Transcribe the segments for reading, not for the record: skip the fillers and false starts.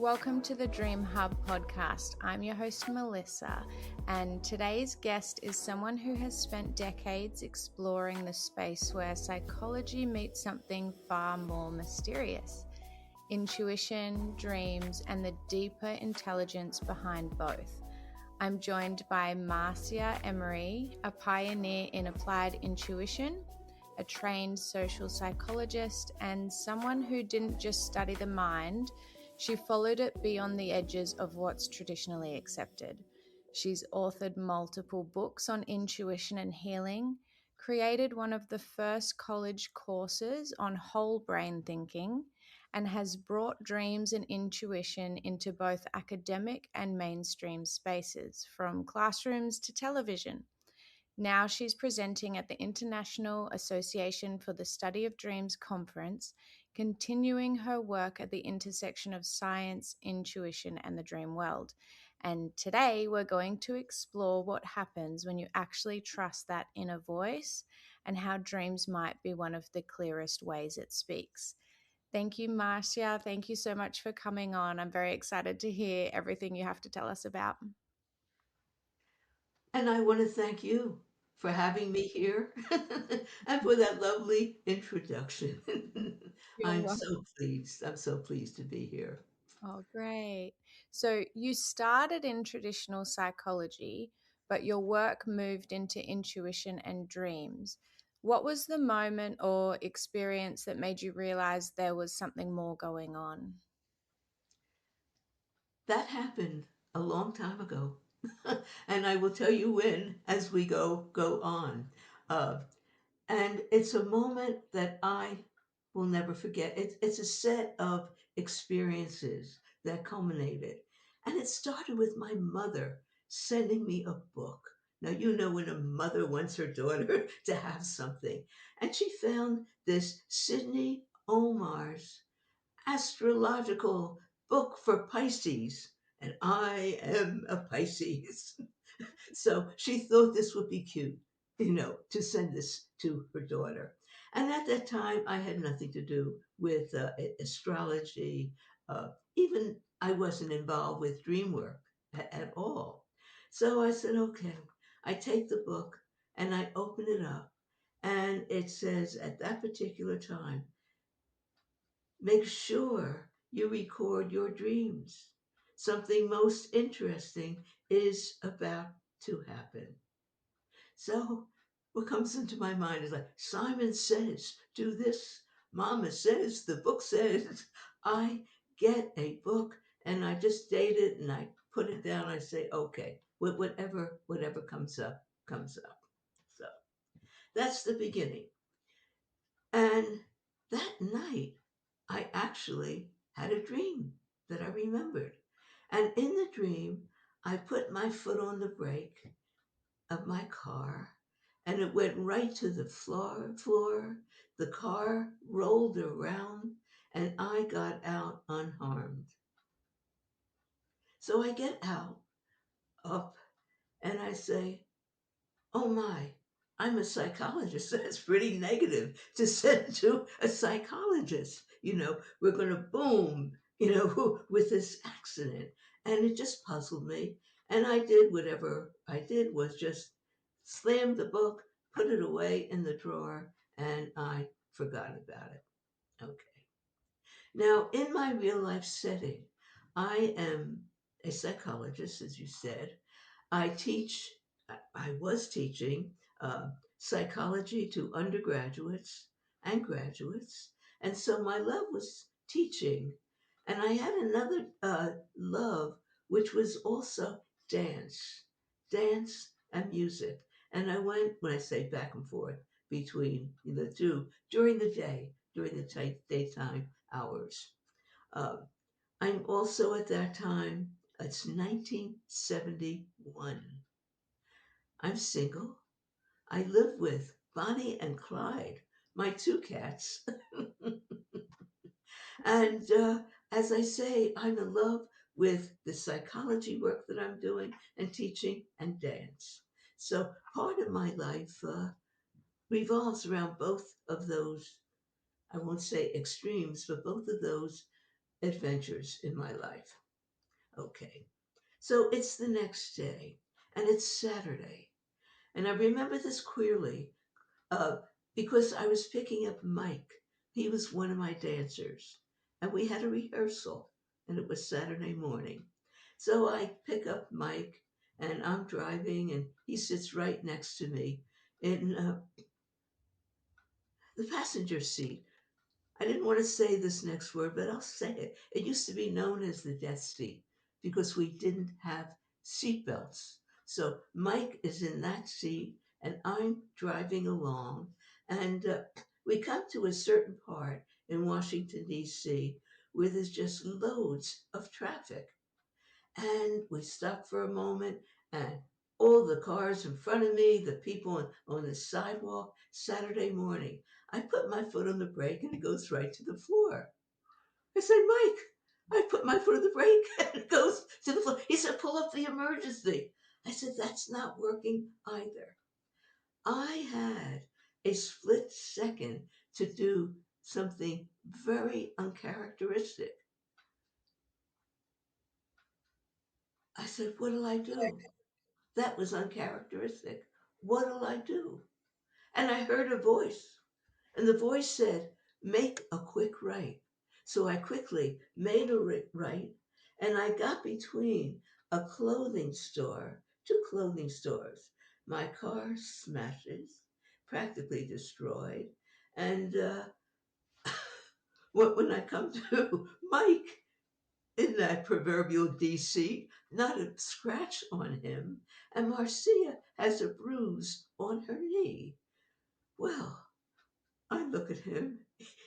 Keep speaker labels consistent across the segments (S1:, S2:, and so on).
S1: Welcome to the Dream Hub podcast. I'm your host, Melissa, and today's guest is someone who has spent decades exploring the space where psychology meets something far more mysterious: intuition, dreams, and the deeper intelligence behind both. I'm joined by Marcia Emery, a pioneer in applied intuition, a trained social psychologist, and someone who didn't just study the mind. She followed it beyond the edges of what's traditionally accepted. She's authored multiple books on intuition and healing, created one of the first college courses on whole brain thinking, and has brought dreams and intuition into both academic and mainstream spaces, from classrooms to television. Now she's presenting at the International Association for the Study of Dreams conference, continuing her work at the intersection of science, intuition, and the dream world. And today we're going to explore what happens when you actually trust that inner voice and how dreams might be one of the clearest ways it speaks. Thank you, Marcia. Thank you so much for coming on. I'm very excited to hear everything you have to tell us about.
S2: And I want to thank you for having me here and for that lovely introduction.
S1: You're
S2: I'm
S1: welcome.
S2: so pleased. I'm so pleased to be here.
S1: Oh, great. So you started in traditional psychology, but your work moved into intuition and dreams. What was the moment or experience that made you realize there was something more going on?
S2: That happened a long time ago. And I will tell you when as we go on. Uh, and it's a moment that I will never forget. It's a set of experiences that culminated. And it started with my mother sending me a book. Now, you know, when a mother wants her daughter to have something. And she found this Sidney Omar's astrological book for Pisces. And I am a Pisces. So she thought this would be cute, to send this to her daughter. And at that time, I had nothing to do with astrology. Even I wasn't involved with dream work at all. So I said, okay, I take the book and I open it up. And it says at that particular time, make sure you record your dreams. Something most interesting is about to happen. So what comes into my mind is like, Simon says, do this. Mama says, the book says. I get a book and I just date it and I put it down. I say, okay, whatever comes up, comes up. So that's the beginning. And that night, I actually had a dream that I remembered. And in the dream, I put my foot on the brake of my car and it went right to the floor. The car rolled around and I got out unharmed. So I get out, up, and I say, oh my, I'm a psychologist. That's pretty negative to send to a psychologist. We're going to boom, with this accident. And it just puzzled me. And I did whatever I did was just slam the book, put it away in the drawer, and I forgot about it. Okay. Now, in my real life setting, I am a psychologist, as you said. I teach, I was teaching psychology to undergraduates and graduates. And so my love was teaching. And I had another love, which was also dance and music. And I went, when I say back and forth, between the two during the day, during the daytime hours. Um, I'm also at that time, it's 1971. I'm single. I live with Bonnie and Clyde, my two cats. And as I say, I'm in love with the psychology work that I'm doing and teaching and dance. So part of my life revolves around both of those, I won't say extremes, but both of those adventures in my life. Okay. So it's the next day, and it's Saturday. And I remember this clearly uh, because I was picking up Mike. He was one of my dancers, and we had a rehearsal, and it was Saturday morning. So I pick up Mike, and I'm driving, and he sits right next to me in the passenger seat. I didn't want to say this next word, but I'll say it. It used to be known as the death seat because we didn't have seat belts. So Mike is in that seat, and I'm driving along, and we come to a certain part in Washington, D.C., where there's just loads of traffic. And we stop for a moment, and all the cars in front of me, the people on the sidewalk, Saturday morning. I put my foot on the brake and it goes right to the floor. I said, Mike, I put my foot on the brake and it goes to the floor. He said, pull up the emergency. I said, that's not working either. I had a split second to do something very uncharacteristic. I said, what'll I do? That was uncharacteristic. What'll I do? And I heard a voice, and the voice said, make a quick right. So I quickly made a right, and I got between a clothing store, two clothing stores. My car smashes, practically destroyed, and when I come to Mike in that proverbial DC, not a scratch on him, and Marcia has a bruise on her knee. Well, I look at him,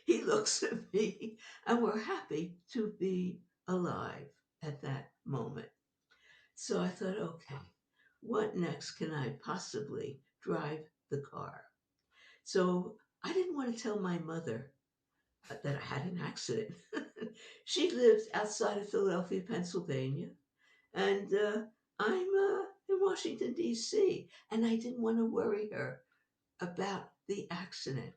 S2: he looks at me, and we're happy to be alive at that moment. So I thought, okay, what next can I possibly drive the car? So I didn't want to tell my mother that I had an accident. She lives outside of Philadelphia, Pennsylvania, and I'm in Washington, D.C., and I didn't want to worry her about the accident.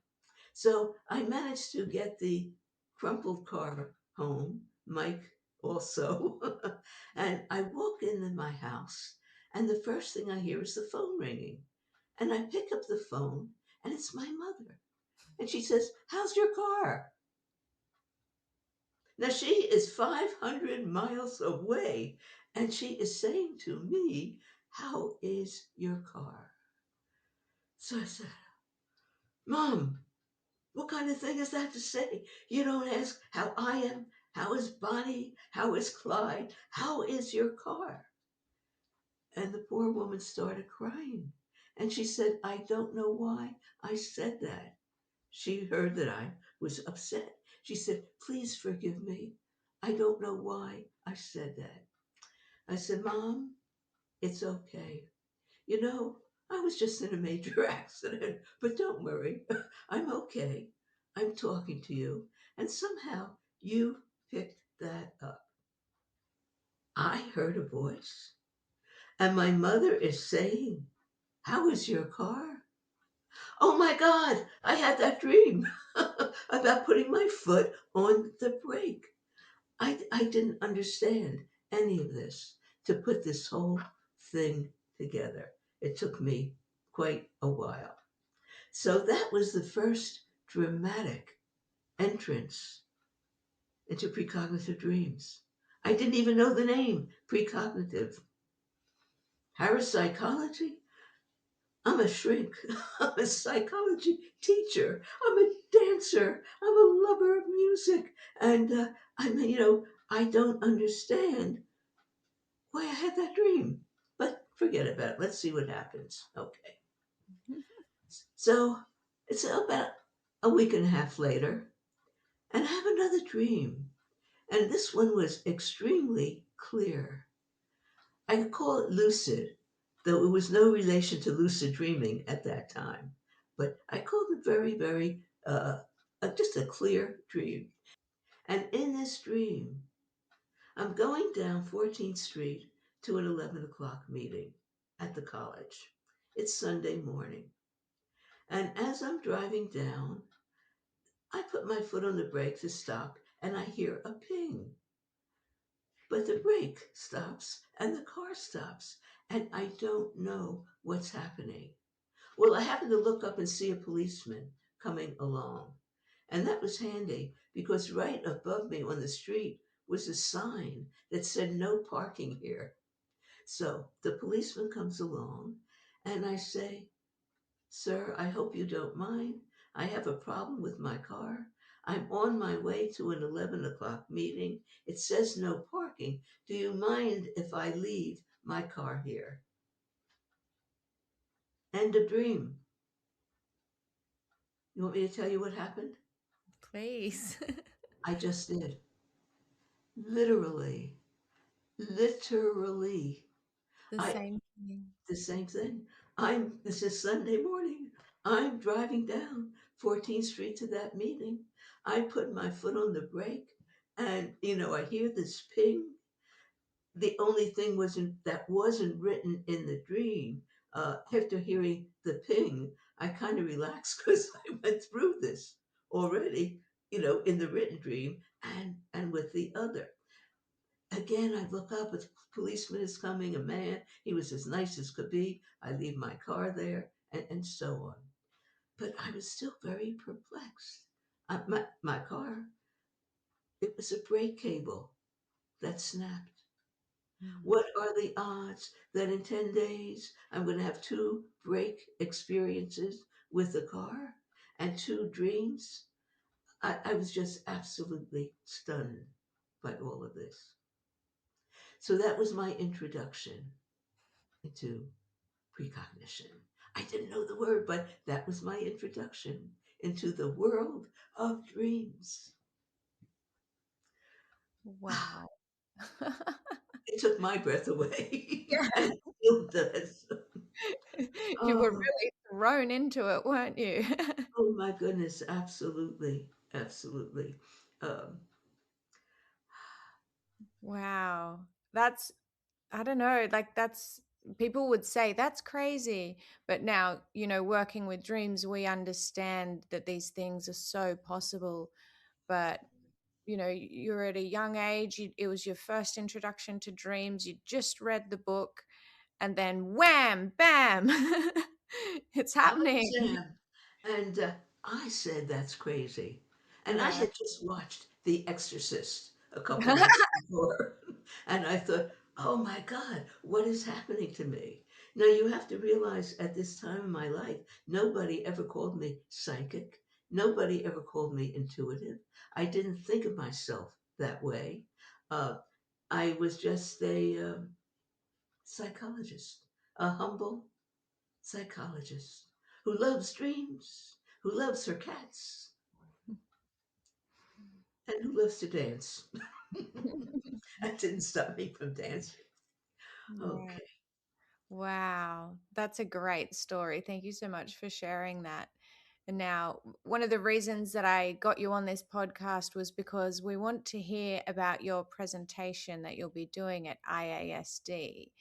S2: So I managed to get the crumpled car home, Mike also, and I walk into my house, and the first thing I hear is the phone ringing. And I pick up the phone, and it's my mother. And she says, how's your car? Now she is 500 miles away, and she is saying to me, how is your car? So I said, Mom, what kind of thing is that to say? You don't ask how I am, how is Bonnie, how is Clyde, how is your car? And the poor woman started crying. And she said, I don't know why I said that. She heard that I was upset. She said, please forgive me. I don't know why I said that. I said, Mom, it's okay. You know, I was just in a major accident, but don't worry. I'm okay. I'm talking to you. And somehow you picked that up. I heard a voice, and my mother is saying, how is your car? Oh my God, I had that dream about putting my foot on the brake. I didn't understand any of this to put this whole thing together. It took me quite a while. So that was the first dramatic entrance into precognitive dreams. I didn't even know the name precognitive. Parapsychology? I'm a shrink. I'm a psychology teacher. I'm a dancer. I'm a lover of music. And I don't understand why I had that dream. But forget about it. Let's see what happens. Okay. So it's about a week and a half later, and I have another dream. And this one was extremely clear. I could call it lucid, though it was no relation to lucid dreaming at that time. But I called it very, very, just a clear dream. And in this dream, I'm going down 14th Street to an 11 o'clock meeting at the college. It's Sunday morning. And as I'm driving down, I put my foot on the brake to stop and I hear a ping. But the brake stops and the car stops. And I don't know what's happening. Well, I happened to look up and see a policeman coming along. And that was handy because right above me on the street was a sign that said no parking here. So the policeman comes along and I say, "Sir, I hope you don't mind. I have a problem with my car. I'm on my way to an 11 o'clock meeting. It says no parking. Do you mind if I leave my car here?" End of dream. You want me to tell you what happened?
S1: Please.
S2: I just did. Literally, literally.
S1: The
S2: I
S1: same thing.
S2: the same thing. This is Sunday morning. I'm driving down 14th Street to that meeting. I put my foot on the brake and I hear this ping. The only thing wasn't written in the dream. After hearing the ping, I kind of relaxed because I went through this already, in the written dream and with the other. Again, I look up, a policeman is coming, a man. He was as nice as could be. I leave my car there, and so on. But I was still very perplexed. My car, it was a brake cable that snapped.
S1: Mm.
S2: What are the odds that in 10 days I'm going to have two brake experiences with the car and two dreams? I was just absolutely stunned by all of this. So that was my introduction into precognition. I didn't know the word, but that was my introduction into the world of dreams.
S1: Wow.
S2: It took my breath away,
S1: Yeah.
S2: and it still does.
S1: You were
S2: Oh,
S1: really thrown into it, weren't you?
S2: oh my goodness, absolutely, absolutely. Um,
S1: Wow. That's, I don't know, like that's, people would say that's crazy. But now, working with dreams, we understand that these things are so possible. But, you're at a young age, it was your first introduction to dreams, you just read the book, and then wham, bam, it's happening.
S2: Sam. And I said, "That's crazy." And I
S1: Yeah.
S2: had just watched The Exorcist a couple nights before. And I thought, oh my God, what is happening to me? Now, you have to realize at this time in my life, nobody ever called me psychic. Nobody ever called me intuitive. I didn't think of myself that way. Uh, I was just a psychologist, a humble psychologist who loves dreams, who loves her cats, and who loves to dance. That didn't stop me from dancing.
S1: Right.
S2: Okay.
S1: Wow, that's a great story. Thank you so much for sharing that. And now, one of the reasons that I got you on this podcast was because we want to hear about your presentation that you'll be doing at IASD.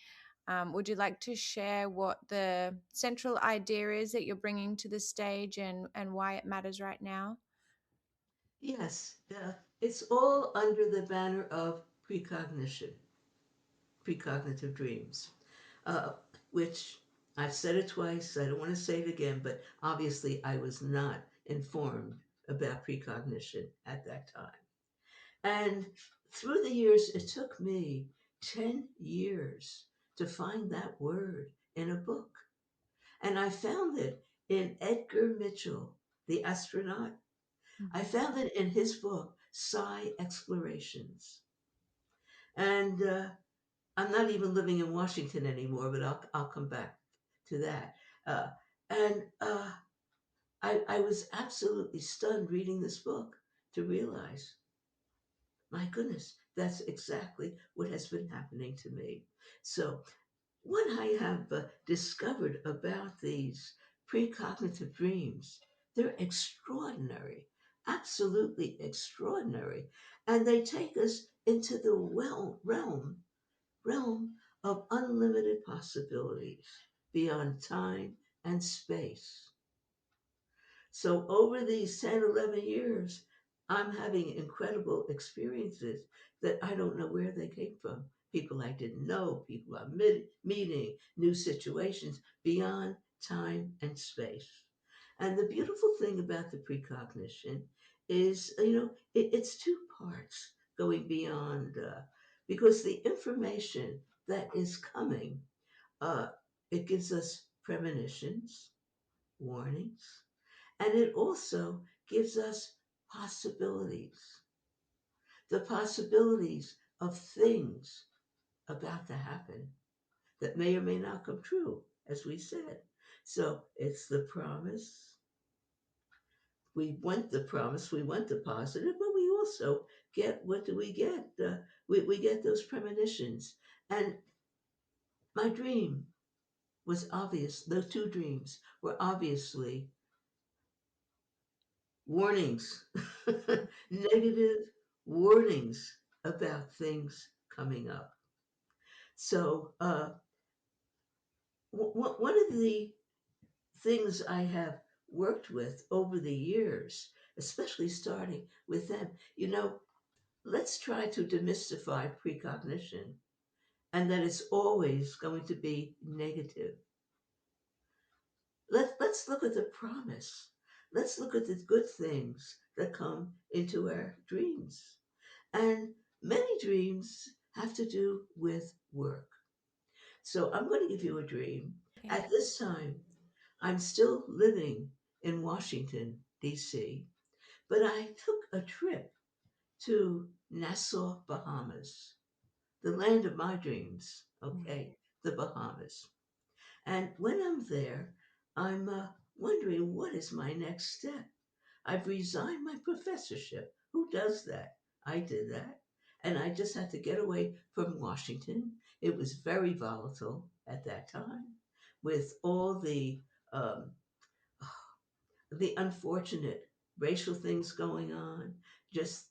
S1: Would you like to share what the central idea is that you're bringing to the stage and why it matters right now?
S2: Yes, it's all under the banner of precognition, precognitive dreams, uh, which I've said it twice. I don't want to say it again, but obviously I was not informed about precognition at that time. And through the years, it took me 10 years to find that word in a book. And I found it in Edgar Mitchell, the astronaut. I
S1: Mhm.
S2: found it in his book, Psi Explorations. And I'm not even living in Washington anymore, but I'll come back to that. Uh, and I was absolutely stunned reading this book to realize, my goodness, that's exactly what has been happening to me. So, what I have discovered about these precognitive dreams, they're extraordinary. absolutely extraordinary. And they take us into the realm of unlimited possibilities beyond time and space. So over these 10, 11 years, I'm having incredible experiences that I don't know where they came from. People I didn't know, people I'm meeting, new situations beyond time and space. And the beautiful thing about the precognition is, it's two parts going beyond, because the information that is coming, uh, it gives us premonitions, warnings, and it also gives us possibilities, the possibilities of things about to happen that may or may not come true, as we said. So it's the promise. We want the promise, we want the positive, but we also get, what do we get? We get those premonitions. And my dream was obvious, those two dreams were obviously warnings, negative warnings about things coming up. So, one of the things I have worked with over the years, especially starting with them, let's try to demystify precognition and that it's always going to be negative. Let's look at the promise. Let's look at the good things that come into our dreams. And many dreams have to do with work. So I'm going to give you a dream.
S1: Okay.
S2: At this time, I'm still living in Washington, D.C., but I took a trip to Nassau, Bahamas, the land of my dreams, okay, the Bahamas. And when I'm there, I'm wondering what is my next step. I've resigned my professorship. Who does that? I did that. And I just had to get away from Washington. It was very volatile at that time with all um, the unfortunate racial things going on. Just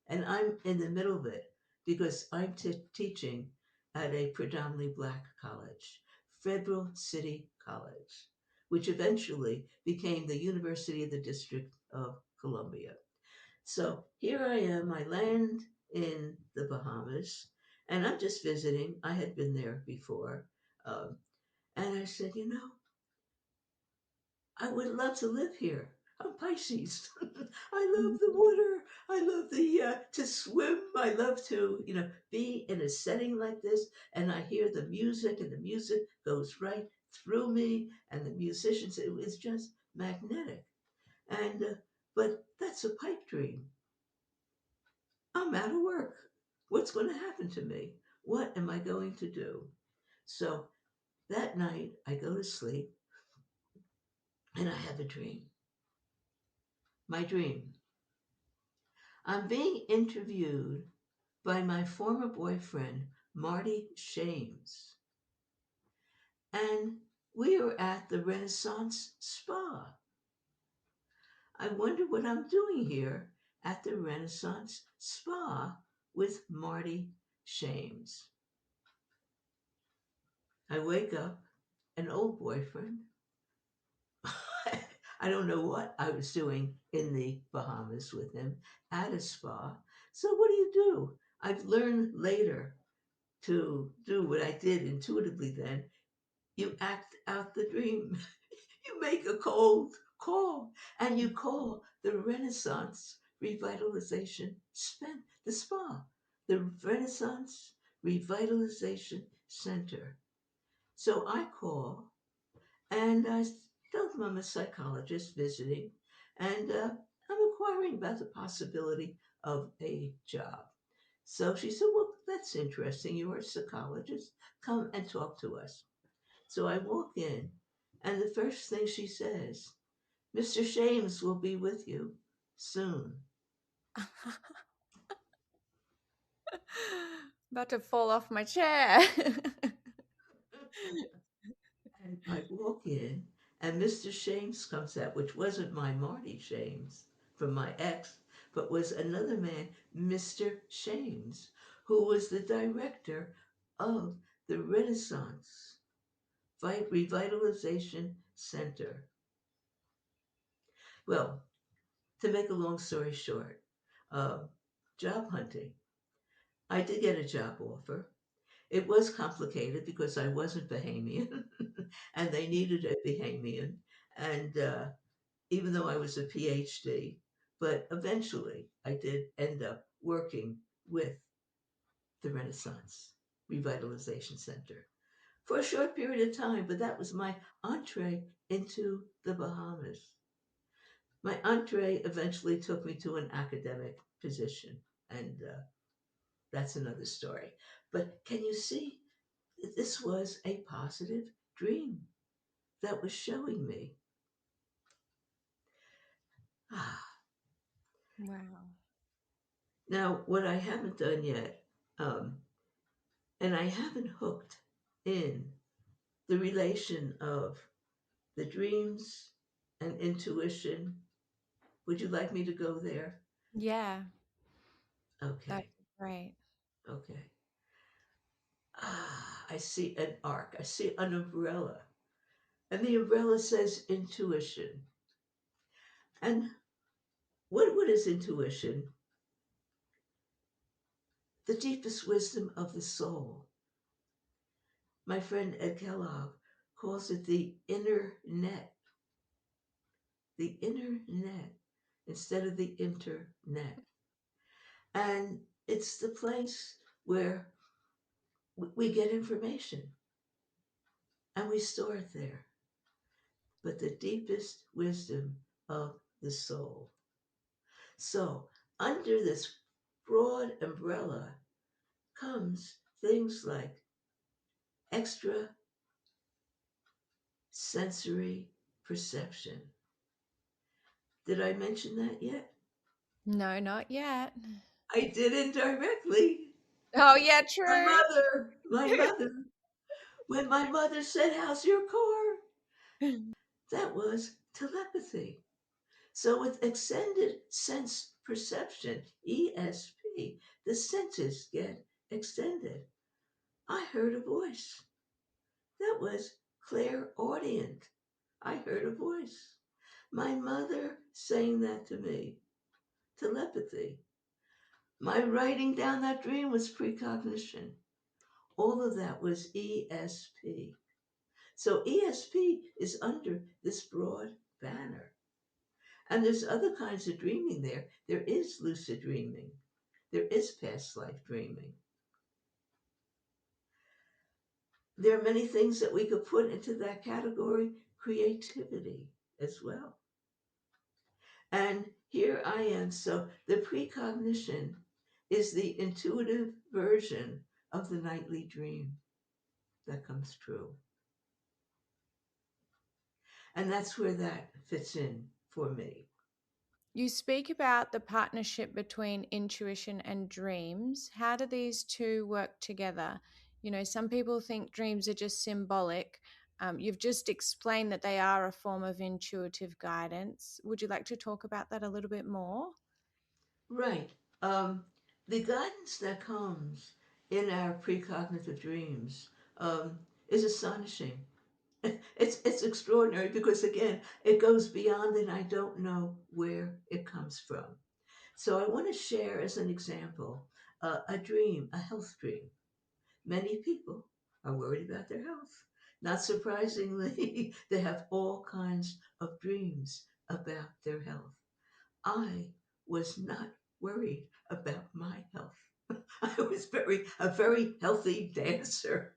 S2: and I'm in the middle of it because I'm teaching at a predominantly black college, Federal City College, which eventually became the University of the District of Columbia. So here I am, I land in the Bahamas, and I'm just visiting. I had been there before. Um, and I said, I would love to live here. I'm Pisces. I love the water. I love the to swim. I love to be in a setting like this, and I hear the music, and the music goes right through me, and the musicians. It's just magnetic. And but that's a pipe dream. I'm out of work. What's going to happen to me? What am I going to do? So that night, I go to sleep, and I have a dream. My dream. I'm being interviewed by my former boyfriend, Marty Shames. And we are at the Renaissance Spa. I wonder what I'm doing here at the Renaissance Spa with Marty Shames. I wake up, an old boyfriend. I don't know what I was doing in the Bahamas with him at a spa. So, what do? I've learned later to do what I did intuitively then. You act out the dream. You make a cold call and you call the Renaissance Revitalization the spa, the Renaissance Revitalization Center. So I call and I tell them I'm a psychologist visiting and I'm inquiring about the possibility of a job. So she said, well, that's interesting. You're a psychologist. Come and talk to us. So I walk in, and the first thing she says, Mr. Shames will be with you soon.
S1: About to fall off my chair.
S2: And I walk in, and Mr. Shames comes out, which wasn't my Marty Shames from my ex, but was another man, Mr. Shames, who was the director of the Renaissance Revitalization Center. Well, to make a long story short, uh, job hunting. I did get a job offer. It was complicated because I wasn't Bahamian and they needed a Bahamian. And even though I was a PhD, but eventually I did end up working with the Renaissance Revitalization Center for a short period of time, but that was my entree into the Bahamas. My entree eventually took me to an academic position, and that's another story. But can you see? This was a positive dream that was showing me. Ah,
S1: Wow.
S2: now, what I haven't done yet, um, and I haven't hooked in the relation of the dreams and intuition. Would you like me to go there?
S1: Yeah, that'd
S2: Okay,
S1: be great.
S2: okay. I see an arc. I see an umbrella. And the umbrella says intuition. And what is intuition? The deepest wisdom of the soul. My friend Ed Kellogg calls it the inner net instead of the internet. And it's the place where we get information and we store it there. But the deepest wisdom of the soul. So, under this broad umbrella comes things like extra sensory perception. Did I mention that yet?
S1: No, not yet.
S2: I did indirectly.
S1: Oh, yeah,
S2: My
S1: true.
S2: mother, my mother, when my mother said, "How's your car?" That was telepathy. So, with extended sense perception, ESP, the senses get extended. I heard a voice. That was clairaudient. I heard a voice. My mother saying that to me. Telepathy. My writing down that dream was precognition. All of that was ESP. So ESP is under this broad banner. And there's other kinds of dreaming there. There is lucid dreaming. There is past life dreaming. There are many things that we could put into that category. Creativity as well. And here I am. So the precognition is the intuitive version of the nightly dream that comes true. And that's where that fits in for me.
S1: You speak about the partnership between intuition and dreams. How do these two work together? Some people think dreams are just symbolic. You've just explained that they are a form of intuitive guidance. Would you like to talk about that a little bit more?
S2: Right. Um, the guidance that comes in our precognitive dreams is astonishing. It's extraordinary because again, it goes beyond and I don't know where it comes from. So I want to share as an example a dream, a health dream. Many people are worried about their health. Not surprisingly, they have all kinds of dreams about their health. I was not worried about my health. I was a very healthy dancer,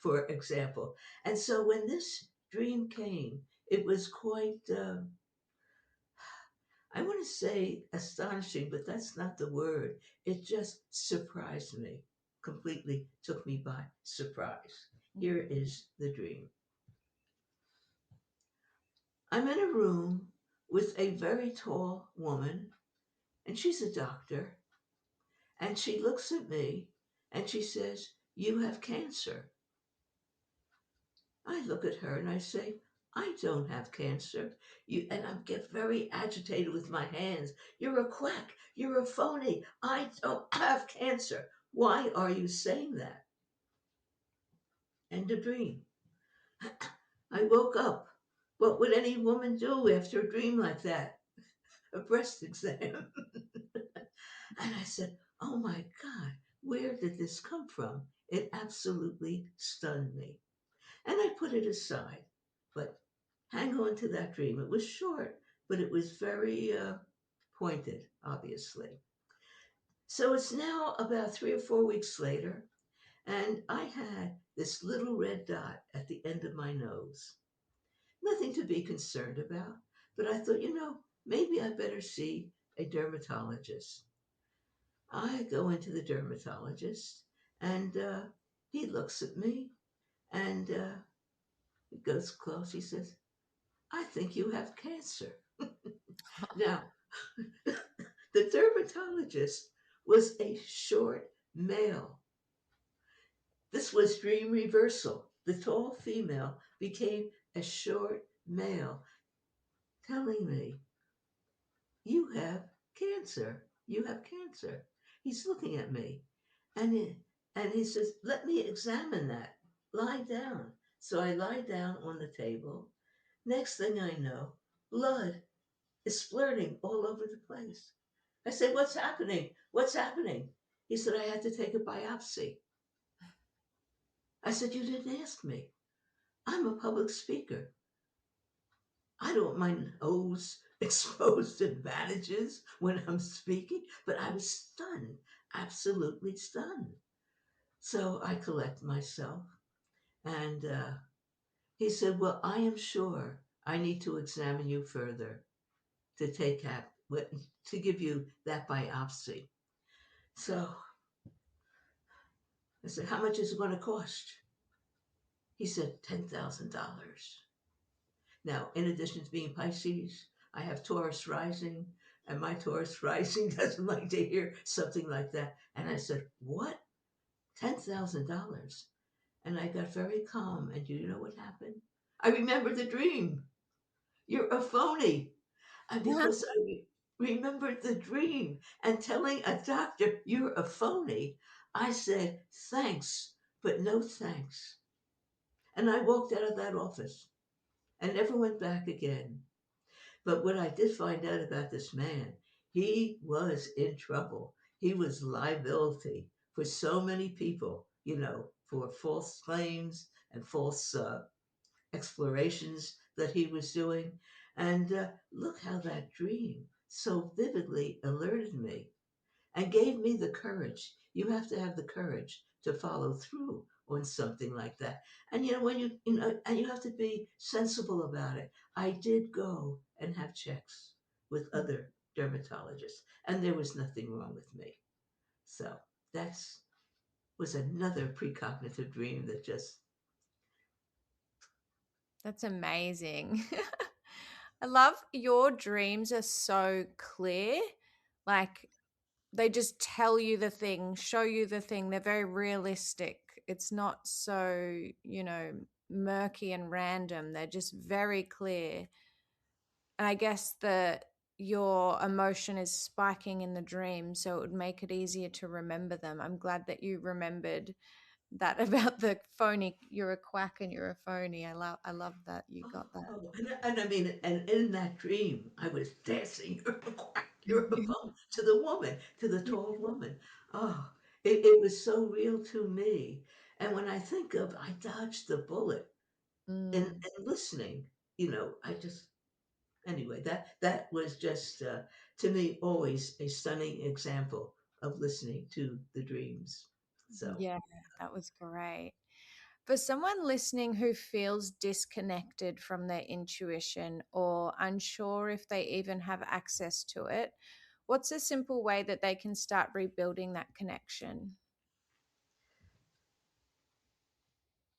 S2: for example. And so when this dream came, it was quite, I want to say astonishing, but that's not the word. It just surprised me, completely took me by surprise. Here is the dream. I'm in a room with a very tall woman, and she's a doctor, and she looks at me and she says, "You have cancer." I look at her and I say, I don't have cancer. And I get very agitated with my hands. You're a quack. You're a phony. I don't have cancer. Why are you saying that? End of dream. I woke up. What would any woman do after a dream like that? A breast exam. And I said, oh my God, where did this come from? It absolutely stunned me. And I put it aside. But hang on to that dream. It was short, but it was very pointed, obviously. So it's now about 3 or 4 weeks later, and I had this little red dot at the end of my nose. Nothing to be concerned about, but I thought, maybe I better see a dermatologist. I go into the dermatologist, and he looks at me, and he goes close. He says, I think you have cancer. Now, the dermatologist was a short male. This was dream reversal. The tall female became a short male, telling me, you have cancer. You have cancer. He's looking at me. And he says, let me examine that. Lie down. So I lie down on the table. Next thing I know, blood is splurting all over the place. I said, what's happening? What's happening? He said, I had to take a biopsy. I said, you didn't ask me. I'm a public speaker. I don't want my nose exposed to advantages when I'm speaking, but I was stunned, absolutely stunned. So I collect myself, and he said, well, I am sure I need to examine you further to to give you that biopsy. So I said, how much is it going to cost? He said, $10,000. Now, in addition to being Pisces, I have Taurus rising, and my Taurus rising doesn't like to hear something like that. And I said, what? $10,000? And I got very calm. And you know what happened? I remembered the dream. You're a phony. And because remembered the dream and telling a doctor you're a phony, I said, thanks, but no thanks. And I walked out of that office and never went back again. But what I did find out about this man, he was in trouble. He was liability for so many people, for false claims and false explorations that he was doing. And look how that dream so vividly alerted me and gave me the courage. You have to have the courage to follow through on something like that. And and you have to be sensible about it. I did go and have checks with other dermatologists, and there was nothing wrong with me. So that's was another precognitive dream that just
S1: That's amazing. I love your dreams are so clear. Like they just tell you the thing, show you the thing. They're very realistic. It's not so, murky and random. They're just very clear. And I guess that your emotion is spiking in the dream, so it would make it easier to remember them. I'm glad that you remembered that about the phony. You're a quack and you're a phony. I love that you got that.
S2: and I mean, and in that dream, I was dancing you're a phone to the woman, to the tall woman. Oh, it was so real to me. And when I think of, I dodged the bullet
S1: Mm.
S2: and listening, I just anyway, that was just to me always a stunning example of listening to the dreams. So.
S1: Yeah, that was great. For someone listening who feels disconnected from their intuition or unsure if they even have access to it, what's a simple way that they can start rebuilding that connection?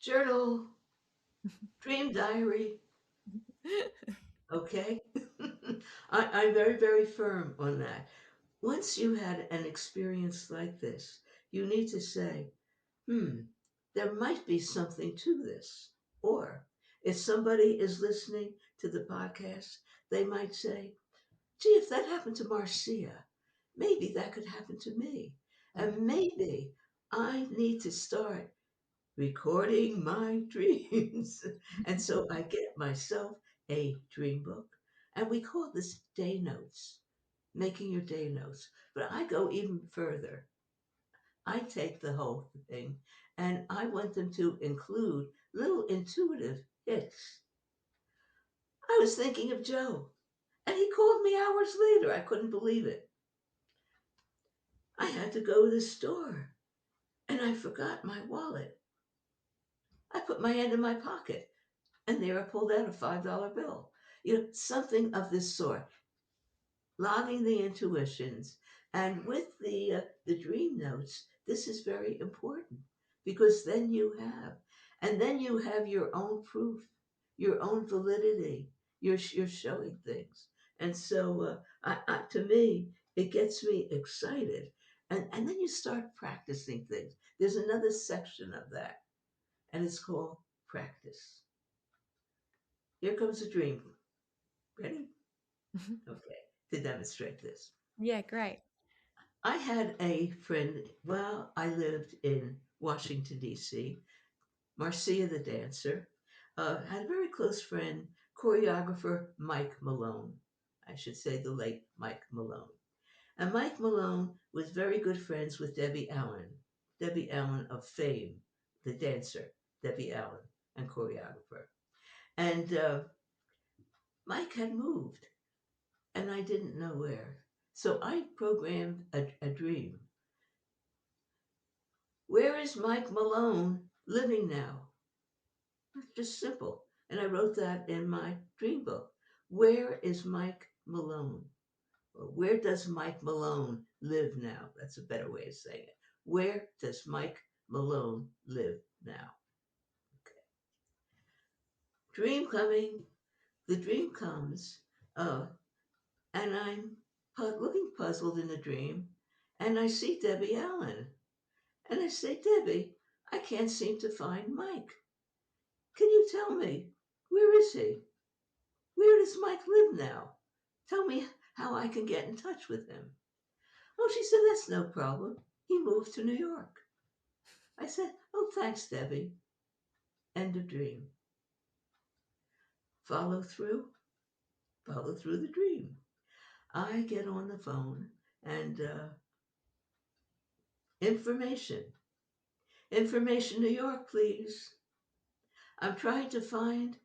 S2: Journal, dream diary, okay? I'm very, very firm on that. Once you had an experience like this, you need to say, there might be something to this. Or If somebody is listening to the podcast, they might say, gee, if that happened to Marcia, maybe that could happen to me. And maybe I need to start recording my dreams. And so I get myself a dream book, and we call this day notes, making your day notes. But I go even further. I take the whole thing and I want them to include little intuitive hits. I was thinking of Joe, and he called me hours later. I couldn't believe it. I had to go to the store, and I forgot my wallet. I put my hand in my pocket, and there I pulled out a $5 bill. Something of this sort. Logging the intuitions, and with the dream notes, this is very important because then you have your own proof, your own validity. You're showing things, and so to me, it gets me excited, and then you start practicing things. There's another section of that, and it's called practice. Here comes a dream. Ready? Okay, to demonstrate this.
S1: Yeah, great.
S2: I had a friend while I lived in Washington, D.C., Marcia the dancer, had a very close friend, choreographer Mike Malone. I should say the late Mike Malone. And Mike Malone was very good friends with Debbie Allen of fame, the dancer, Debbie Allen, and choreographer. And Mike had moved, and I didn't know where. So I programmed a dream. Where is Mike Malone living now? It's just simple. And I wrote that in my dream book. Where is Mike Malone? Or where does Mike Malone live now? That's a better way of saying it. Where does Mike Malone live now? Okay. Dream coming. The dream comes, uh, and I'm looking puzzled in the dream, and I see Debbie Allen. And I say, Debbie, I can't seem to find Mike. Can you tell me, where is he? Where does Mike live now? Tell me how I can get in touch with him. Oh, she said, that's no problem. He moved to New York. I said, oh, thanks, Debbie. End of dream. Follow through, follow through the dream. I get on the phone and information. Information, New York, please. I'm trying to find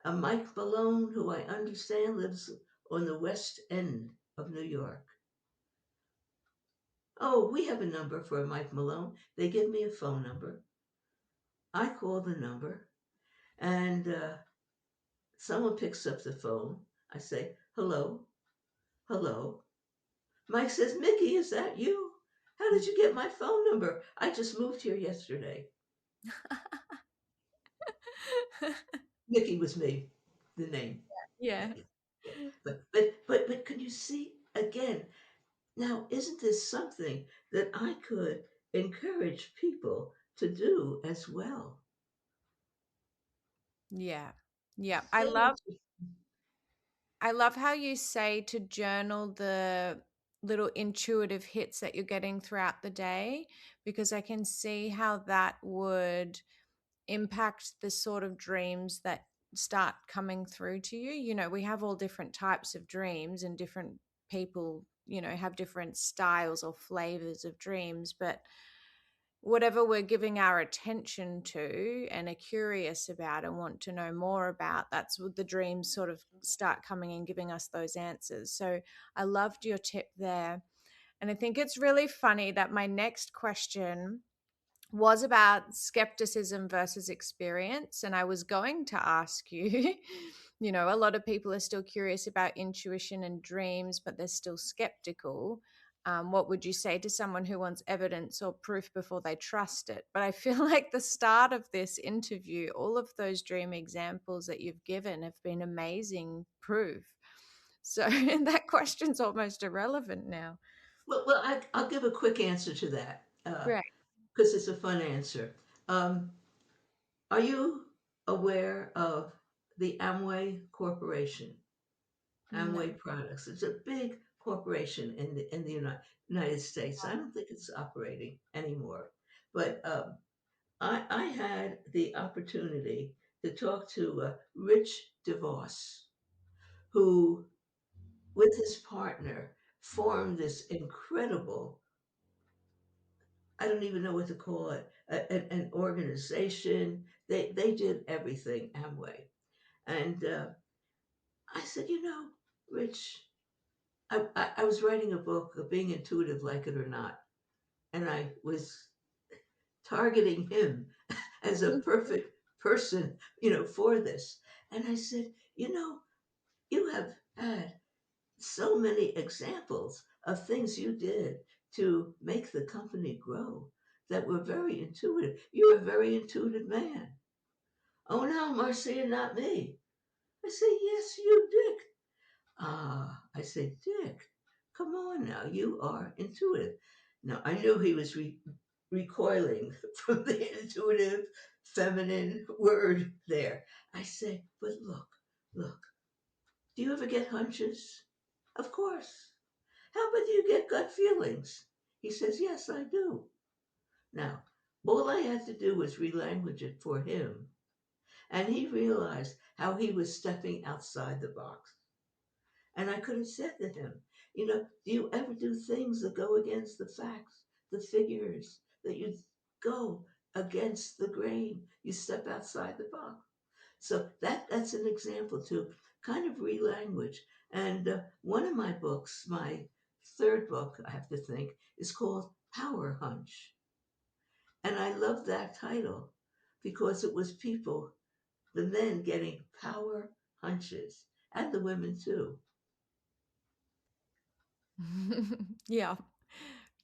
S2: a Mike Malone who I understand lives on the West End of New York. Oh, we have a number for Mike Malone. They give me a phone number. I call the number, and someone picks up the phone. I say, hello, hello. Mike says, Mickey, is that you? How did you get my phone number? I just moved here yesterday. Mickey was me, the name.
S1: Yeah.
S2: Yeah. But can you see again? Now, isn't this something that I could encourage people to do as well?
S1: Yeah. Yeah.
S2: So
S1: I love how you say to journal the little intuitive hits that you're getting throughout the day, because I can see how that would impact the sort of dreams that start coming through to you. We have all different types of dreams, and different people, have different styles or flavors of dreams, but whatever we're giving our attention to and are curious about and want to know more about, that's what the dreams sort of start coming and giving us those answers. So I loved your tip there. And I think it's really funny that my next question was about skepticism versus experience. And I was going to ask you, a lot of people are still curious about intuition and dreams, but they're still skeptical. What would you say to someone who wants evidence or proof before they trust it? But I feel like the start of this interview, all of those dream examples that you've given have been amazing proof. So that question's almost irrelevant now.
S2: I'll give a quick answer to that
S1: Great.
S2: because it's a fun answer. Um, are you aware of the Amway Corporation,
S1: No.
S2: Amway Products. It's a big corporation in the United States. I don't think it's operating anymore, but I had the opportunity to talk to Rich DeVos, who, with his partner, formed this incredible, I don't even know what to call it, an organization. They did everything Amway. And I said, Rich, I was writing a book, Being Intuitive, Like It or Not, and I was targeting him as a perfect person, for this. And I said, you have had so many examples of things you did to make the company grow that were very intuitive. You're a very intuitive man. Oh no, Marcia, not me. I say, yes, you, Dick. Ah, I say, Dick, come on now, you are intuitive. Now, I knew he was recoiling from the intuitive feminine word there. I say, but look, do you ever get hunches? Of course. How about you get gut feelings? He says, yes, I do. Now, all I had to do was relanguage it for him, and he realized how he was stepping outside the box. And I could have said to him, do you ever do things that go against the facts, the figures, that you go against the grain? You step outside the box. So that's an example to kind of relanguage. And one of my books, my third book, I have to think, is called Power Hunch. And I love that title because it was people, the men getting power hunches, and the women too.
S1: Yeah.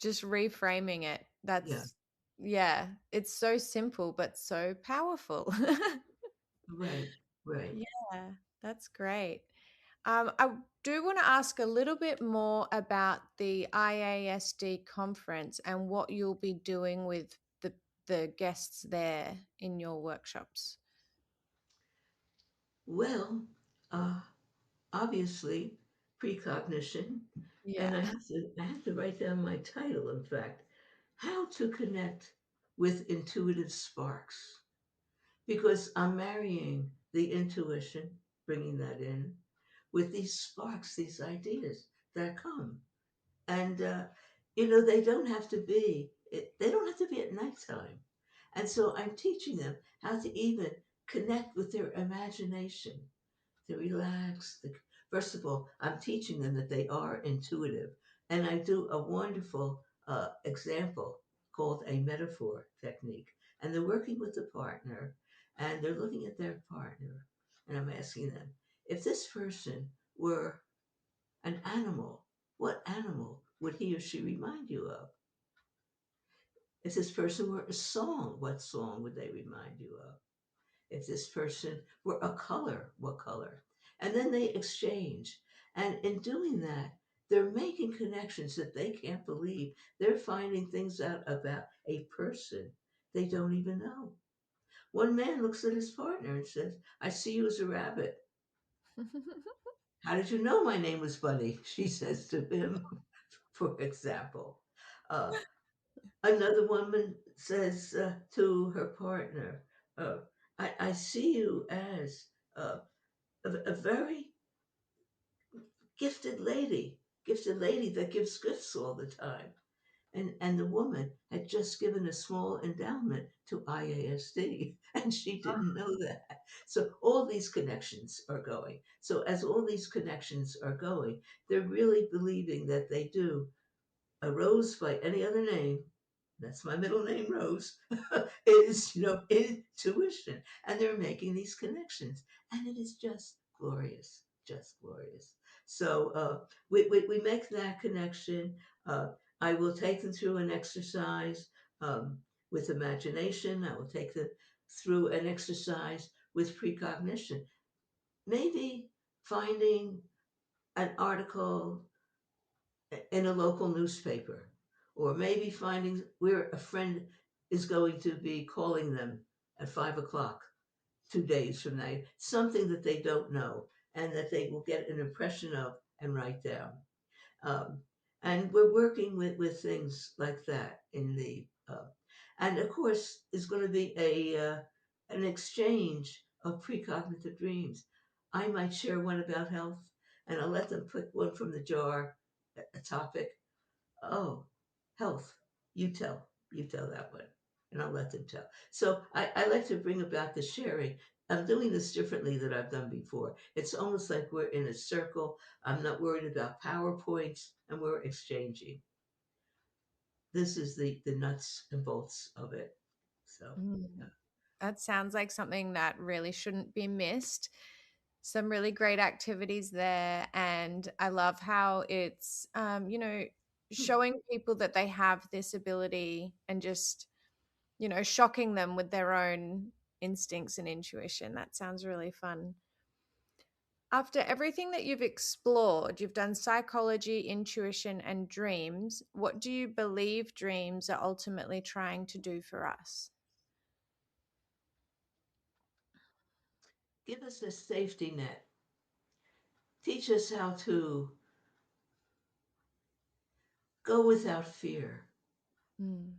S1: Just reframing it.
S2: Yeah,
S1: Yeah, it's so simple but so powerful.
S2: right, right.
S1: Yeah, that's great. I do want to ask a little bit more about the IASD conference and what you'll be doing with the guests there in your workshops.
S2: Well, uh, obviously, precognition, and I
S1: Yeah.
S2: have to I have to write down my title. In fact, how to connect with intuitive sparks, because I'm marrying the intuition, bringing that in, with these sparks, these ideas that come. And they don't have to be at nighttime. And so I'm teaching them how to even connect with their imagination, to relax. First of all, I'm teaching them that they are intuitive. And I do a wonderful example called a metaphor technique. And they're working with a partner, and they're looking at their partner. And I'm asking them, if this person were an animal, what animal would he or she remind you of? If this person were a song, what song would they remind you of? If this person were a color, what color? And then they exchange. And in doing that, they're making connections that they can't believe. They're finding things out about a person they don't even know. One man looks at his partner and says, I see you as a rabbit. How did you know my name was Bunny? She says to him, for example. Uh, Another woman says to her partner, uh, I see you as a very gifted lady that gives gifts all the time. And the woman had just given a small endowment to IASD, and she didn't know that. So all these connections are going. So as all these connections are going, they're really believing that they do. A rose by any other name, that's my middle name, Rose, is, intuition. And they're making these connections. And it is just glorious, just glorious. So we make that connection. I will take them through an exercise with imagination. I will take them through an exercise with precognition. Maybe finding an article in a local newspaper, or maybe finding where a friend is going to be calling them at 5 o'clock. 2 days from now, something that they don't know and that they will get an impression of and write down. Um, and we're working with things like that in the, and of course, there's going to be an exchange of precognitive dreams. I might share one about health, and I'll let them put one from the jar, a topic. Oh, health. You tell that one, and I'll let them tell. So I like to bring about the sharing. I'm doing this differently than I've done before. It's almost like we're in a circle. I'm not worried about PowerPoints, and we're exchanging. This is the nuts and bolts of it. So, yeah.
S1: Mm. That sounds like something that really shouldn't be missed. Some really great activities there. And I love how it's, showing people that they have this ability and just, shocking them with their own instincts and intuition. That sounds really fun. After everything that you've explored, you've done psychology, intuition, and dreams. What do you believe dreams are ultimately trying to do for us?
S2: Give us a safety net. Teach us how to go without fear.
S1: Mm.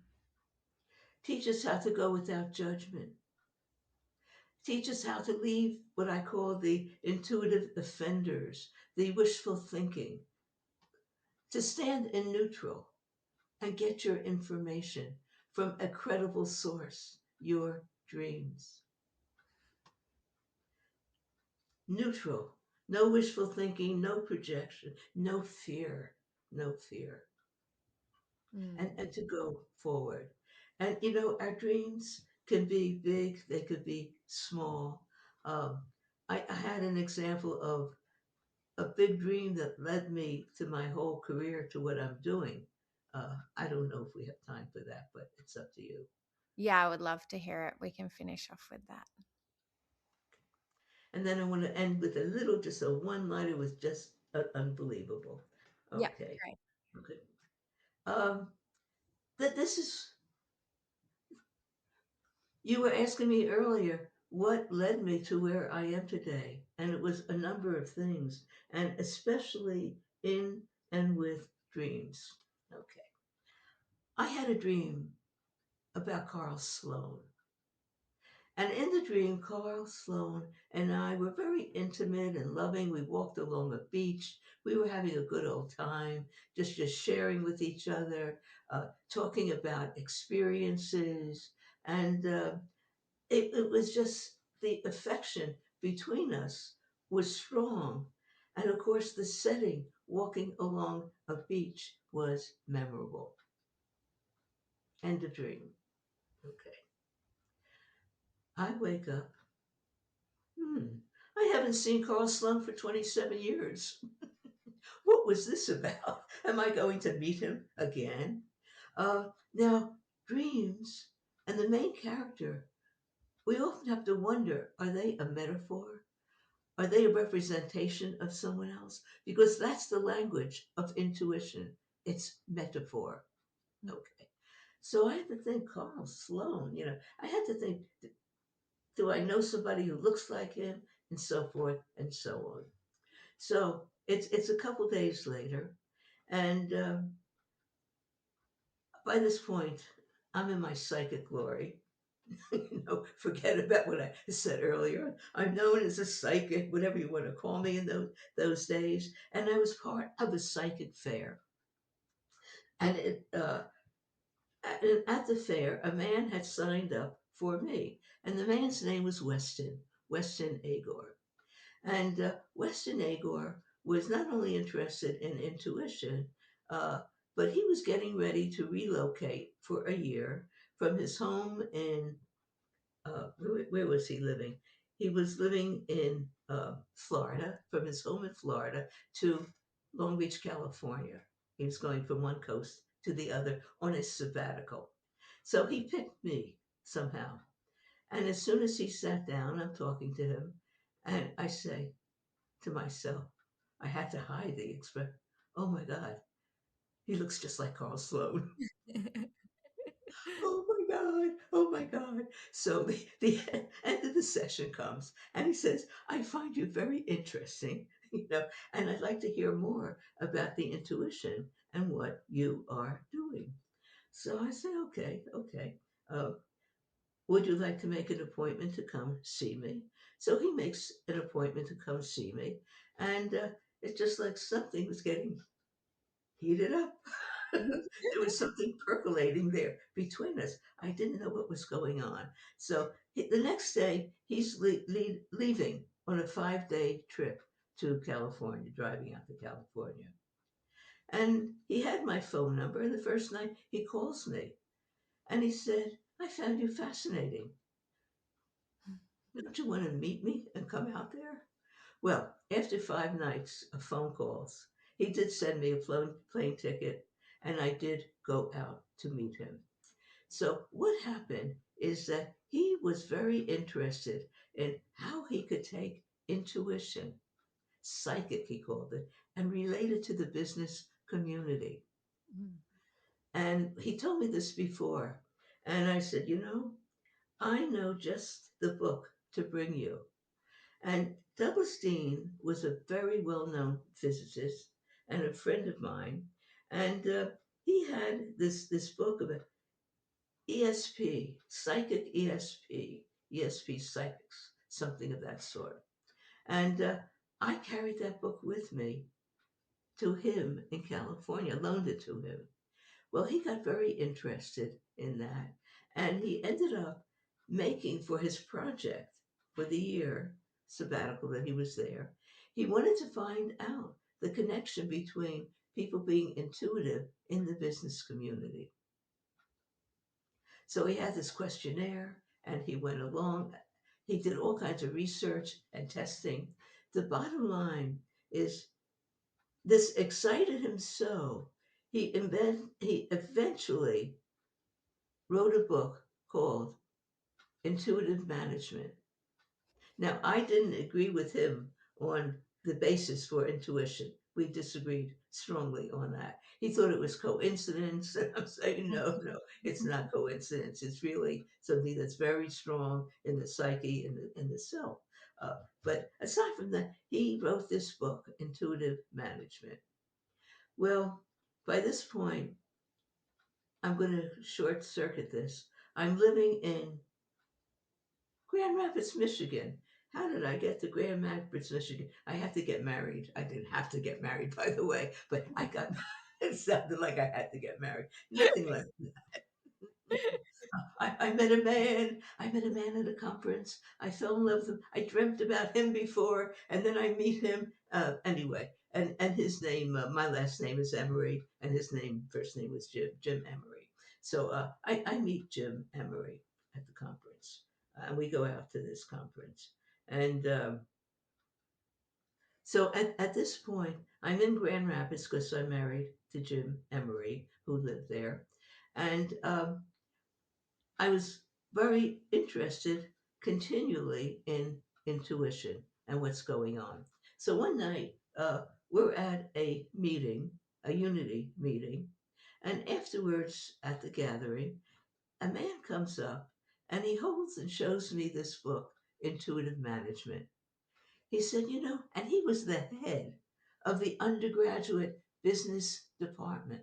S2: Teach us how to go without judgment. Teach us how to leave what I call the intuitive offenders, the wishful thinking, to stand in neutral and get your information from a credible source, your dreams. Neutral, no wishful thinking, no projection, no fear, no fear.
S1: Mm.
S2: And to go forward. And our dreams can be big, they could be small. Um, I had an example of a big dream that led me to my whole career to what I'm doing. I don't know if we have time for that, but it's up to you.
S1: Yeah, I would love to hear it. We can finish off with that.
S2: And then I want to end with a little, just a one liner was just unbelievable.
S1: Yeah,
S2: Okay.
S1: great.
S2: Okay. Um, that this is, you were asking me earlier what led me to where I am today. And it was a number of things, and especially in and with dreams. Okay. I had a dream about Carl Sloan. And in the dream, Carl Sloan and I were very intimate and loving. We walked along a beach. We were having a good old time, just sharing with each other, talking about experiences. And it was just the affection between us was strong. And of course, the setting, walking along a beach, was memorable. End of dream. Okay. I wake up. I haven't seen Carl Sloan for 27 years. What was this about? Am I going to meet him again? Now, dreams and the main character, we often have to wonder, are they a metaphor? Are they a representation of someone else? Because that's the language of intuition. It's metaphor. Okay. So I had to think Carl Sloan, I had to think, do I know somebody who looks like him? And so forth and so on. So it's a couple days later, and by this point, I'm in my psychic glory. Forget about what I said earlier. I'm known as a psychic, whatever you want to call me in those days. And I was part of a psychic fair. And at the fair, a man had signed up for me. And the man's name was Weston Agor. And Weston Agor was not only interested in intuition, uh, but he was getting ready to relocate for a year from his home in where was he living? He was living in Florida, from his home in Florida to Long Beach, California. He was going from one coast to the other on his sabbatical. So he picked me somehow. And as soon as he sat down, I'm talking to him, and I say to myself, I had to hide the expression, oh my God, he looks just like Carl Sloan. Oh God, oh my God. So the end of the session comes and he says, I find you very interesting, and I'd like to hear more about the intuition and what you are doing. So I say, okay, okay. Uh, would you like to make an appointment to come see me? So he makes an appointment to come see me. And it's just like something was getting heated up. There was something percolating there between us. I didn't know what was going on. So the next day, he's leaving on a 5-day trip to California, driving out to California. And he had my phone number. And the first night he calls me and he said, I found you fascinating. Don't you want to meet me and come out there? Well, after 5 nights of phone calls, he did send me a plane ticket, and I did go out to meet him. So, what happened is that he was very interested in how he could take intuition, psychic, he called it, and relate it to the business community. And he told me this before. And I said, I know just the book to bring you. And Douglas-Dean was a very well-known physicist and a friend of mine, and he had this book of ESP, psychic ESP psychics, something of that sort. And I carried that book with me to him in California, loaned it to him. Well, he got very interested in that, and he ended up making for his project for the year sabbatical that he was there. He wanted to find out the connection between people being intuitive in the business community. So he had this questionnaire and he went along. He did all kinds of research and testing. The bottom line is this excited him so he eventually wrote a book called Intuitive Management. Now, I didn't agree with him on the basis for intuition. We disagreed strongly on that. He thought it was coincidence. And I'm saying, no, no, it's not coincidence. It's really something that's very strong in the psyche and in the self. But aside from that, he wrote this book, Intuitive Management. Well, by this point, I'm going to short circuit this. I'm living in Grand Rapids, Michigan. How did I get to Grand Rapids, Michigan? I had to get married. I didn't have to get married, by the way, but I got, it sounded like I had to get married. Nothing like I met a man. I met a man at a conference. I fell in love with him. I dreamt about him before, and then I meet him. Anyway, and his name, my last name is Emery, and his first name was Jim Emery. So I meet Jim Emery at the conference, and we go out to this conference. And so at this point, I'm in Grand Rapids because I'm married to Jim Emery, who lived there. And I was very interested continually in intuition and what's going on. So one night, we're at a meeting, a unity meeting, and afterwards at the gathering, a man comes up and he holds and shows me this book, Intuitive Management. He said, and he was the head of the undergraduate business department.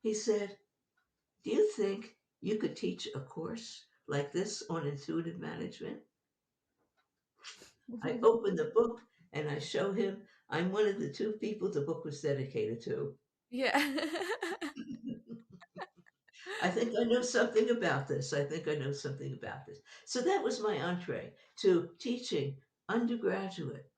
S2: He said, do you think you could teach a course like this on intuitive management? I open the book and I show him I'm one of the two people the book was dedicated to.
S1: Yeah.
S2: I think I know something about this. I think I know something about this. So that was my entree to teaching undergraduate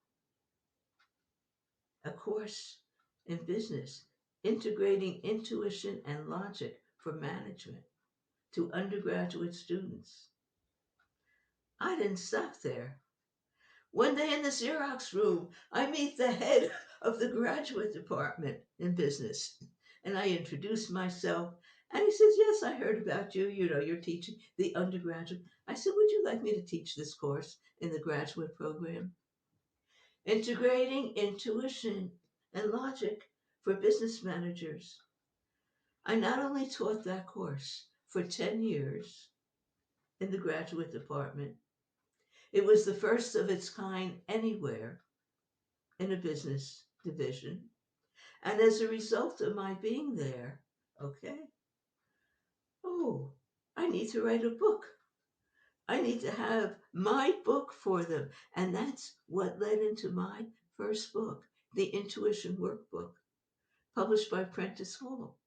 S2: a course in business, integrating intuition and logic for management to undergraduate students. I didn't stop there. One day in the Xerox room, I meet the head of the graduate department in business. And I introduce myself. And he says, yes, I heard about you. You're teaching the undergraduate. I said, would you like me to teach this course in the graduate program? Integrating intuition and logic for business managers. I not only taught that course for 10 years in the graduate department. It was the first of its kind anywhere in a business division. And as a result of my being there, okay, oh, I need to write a book. I need to have my book for them. And that's what led into my first book, The Intuition Workbook, published by Prentice Hall.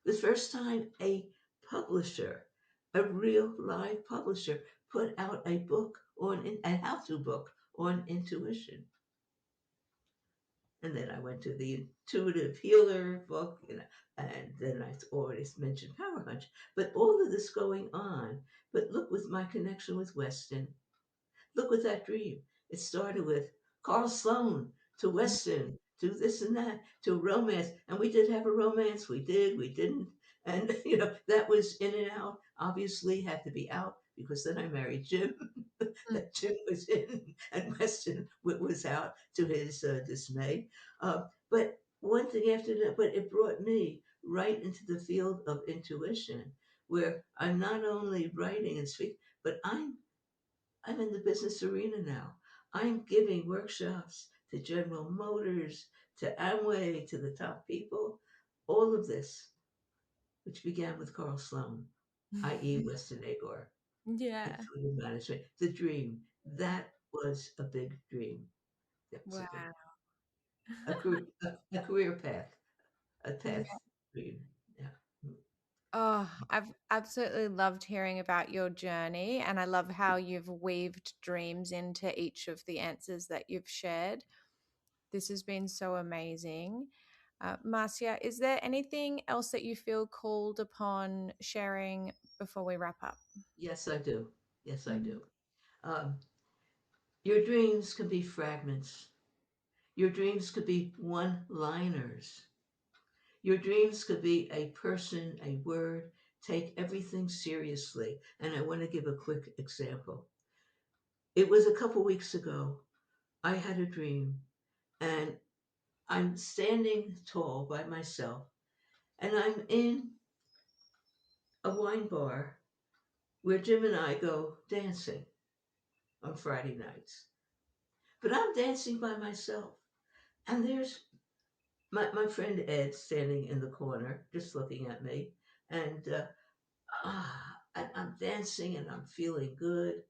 S2: The first time a publisher, a real live publisher, put out a book on a how-to book on intuition. And then I went to the intuitive healer book, and then I already mentioned Power Hunch. But all of this going on, but look with my connection with Weston, look with that dream. It started with Carl Sloan to Weston to this and that to romance. And we did have a romance. We did, we didn't. And, that was in and out. Obviously, had to be out because then I married Jim. That Jim was in and Weston was out to his dismay. But one thing after that, but it brought me right into the field of intuition, where I'm not only writing and speaking, but I'm in the business arena now. I'm giving workshops to General Motors, to Amway, to the top people. All of this, which began with Carl Sloan, i.e., Weston Agor,
S1: Yeah.
S2: intuitive management, the dream. That was a big dream. That was a big,
S1: Wow.
S2: a career path, a
S1: Yeah.
S2: path dream. Yeah.
S1: Oh, I've absolutely loved hearing about your journey, and I love how you've weaved dreams into each of the answers that you've shared. This has been so amazing. Marcia, is there anything else that you feel called upon sharing before we wrap up?
S2: Yes, I do. Yes, I
S1: Mm.
S2: do. Um, your dreams can be fragments. Your dreams could be one liners. Your dreams could be a person, a word. Take everything seriously. And I want to give a quick example. It was a couple weeks ago. I had a dream, and I'm standing tall by myself, and I'm in a wine bar where Jim and I go dancing on Friday nights. But I'm dancing by myself, and there's my friend Ed standing in the corner, just looking at me, and I'm dancing and I'm feeling good.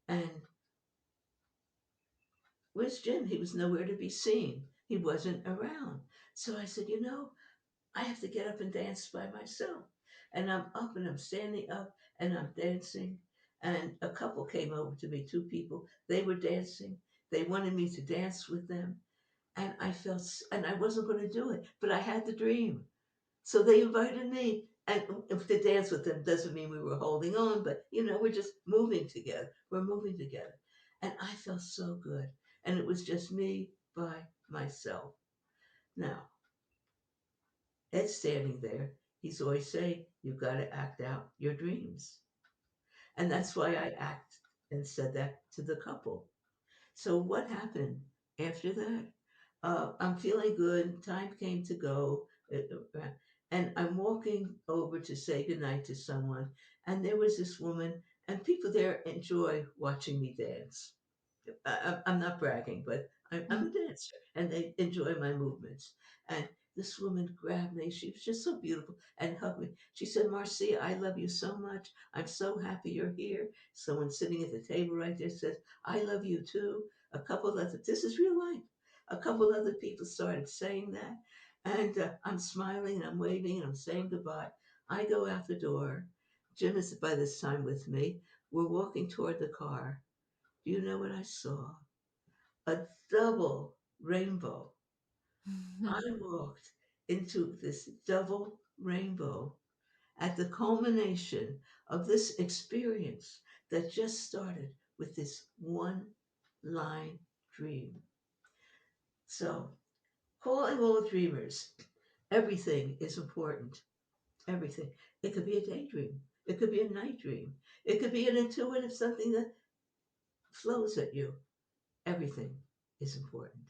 S2: And where's Jim? He was nowhere to be seen. He wasn't around. So I said, I have to get up and dance by myself. And I'm up and I'm standing up and I'm dancing. And a couple came over to me, two people. They were dancing. They wanted me to dance with them. And and I wasn't going to do it, but I had the dream. So they invited me, and if to dance with them doesn't mean we were holding on, but we're just moving together. We're moving together, and I felt so good, and it was just me by myself. Now Ed's standing there. He's always saying, "You've got to act out your dreams," and that's why I act and said that to the couple. So what happened after that? I'm feeling good. Time came to go. And I'm walking over to say goodnight to someone. And there was this woman, and people there enjoy watching me dance. I'm not bragging, but I'm a dancer, and they enjoy my movements. And this woman grabbed me. She was just so beautiful and hugged me. She said, "Marcia, I love you so much. I'm so happy you're here." Someone sitting at the table right there says, "I love you too." A couple of other, this is real life. A couple other people started saying that. And I'm smiling and I'm waving and I'm saying goodbye. I go out the door. Jim is by this time with me. We're walking toward the car. Do you know what I saw? A double rainbow. I walked into this double rainbow at the culmination of this experience that just started with this one line dream. So, calling all dreamers, everything is important. Everything. It could be a daydream. It could be a night dream. It could be an intuitive something that flows at you. Everything is important.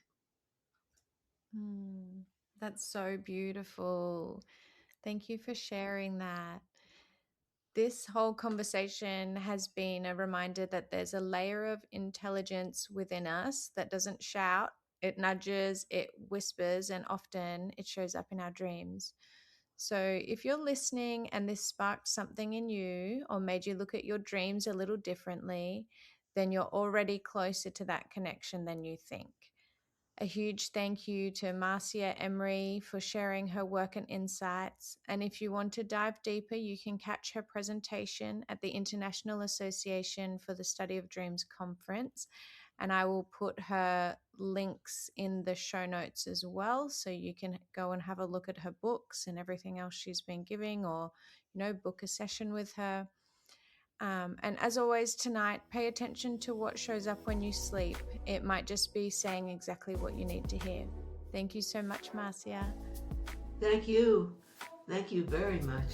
S1: Mm, that's so beautiful. Thank you for sharing that. This whole conversation has been a reminder that there's a layer of intelligence within us that doesn't shout, it nudges, it whispers, and often it shows up in our dreams. So, if you're listening and this sparked something in you or made you look at your dreams a little differently, then you're already closer to that connection than you think. A huge thank you to Marcia Emery for sharing her work and insights. And if you want to dive deeper, you can catch her presentation at the International Association for the Study of Dreams conference. And I will put her links in the show notes as well. So you can go and have a look at her books and everything else she's been giving, or, book a session with her. And as always tonight, pay attention to what shows up when you sleep. It might just be saying exactly what you need to hear. Thank you so much, Marcia.
S2: Thank you. Thank you very much.